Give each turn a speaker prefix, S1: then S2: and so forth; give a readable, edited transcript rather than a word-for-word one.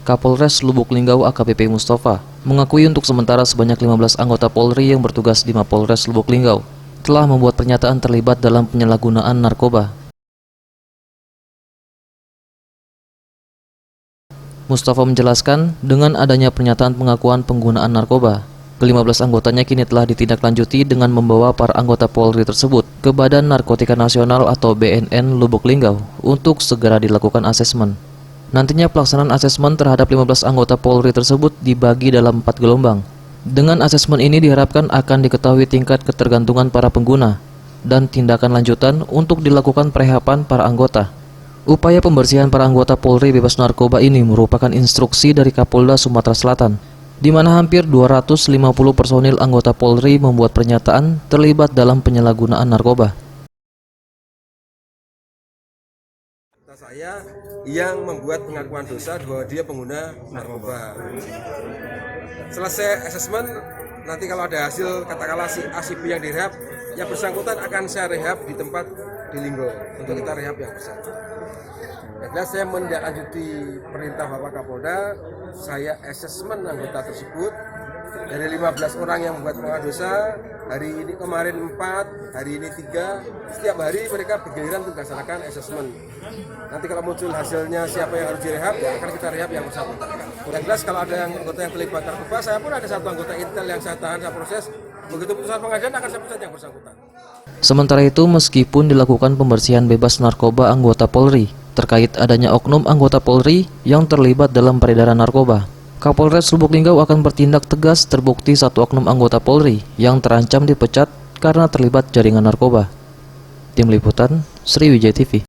S1: Kapolres Lubuk Linggau AKBP Mustafa mengakui untuk sementara sebanyak 15 anggota Polri yang bertugas di Mapolres Lubuk Linggau telah membuat pernyataan terlibat dalam penyalahgunaan narkoba. Mustafa menjelaskan, dengan adanya pernyataan pengakuan penggunaan narkoba, ke-15 anggotanya kini telah ditindaklanjuti dengan membawa para anggota Polri tersebut ke Badan Narkotika Nasional atau BNN Lubuk Linggau untuk segera dilakukan asesmen. Nantinya pelaksanaan asesmen terhadap 15 anggota Polri tersebut dibagi dalam 4 gelombang. Dengan asesmen ini diharapkan akan diketahui tingkat ketergantungan para pengguna dan tindakan lanjutan untuk dilakukan perehapan para anggota. Upaya pembersihan para anggota Polri bebas narkoba ini merupakan instruksi dari Kapolda Sumatera Selatan, di mana hampir 250 personil anggota Polri membuat pernyataan terlibat dalam penyalahgunaan narkoba.
S2: Saya yang membuat pengakuan dosa bahwa dia pengguna narkoba. Selesai asesmen, nanti kalau ada hasil katakanlah si A si B yang direhab, yang bersangkutan akan saya rehab di tempat di Linggo untuk kita rehab yang bersangkutan. Jelas saya menindaklanjuti perintah Bapak Kapolda, saya asesmen anggota tersebut dari 15 orang yang membuat pengakuan dosa. Hari ini kemarin 4, hari ini 3. Setiap hari mereka bergiliran untuk melaksanakan asesmen. Nanti kalau muncul hasilnya siapa yang harus direhab, ya akan kita rehab yang bersangkutan. Yang jelas kalau ada yang anggota yang terlibat narkoba, saya pun ada satu anggota intel yang saya tahan, saya proses. Begitu putusan pengadilan akan saya proses yang bersangkutan.
S1: Sementara itu, meskipun dilakukan pembersihan bebas narkoba anggota Polri terkait adanya oknum anggota Polri yang terlibat dalam peredaran narkoba, Kapolres Lubuk Linggau akan bertindak tegas terbukti satu oknum anggota Polri yang terancam dipecat karena terlibat jaringan narkoba. Tim Liputan, Sriwijaya TV.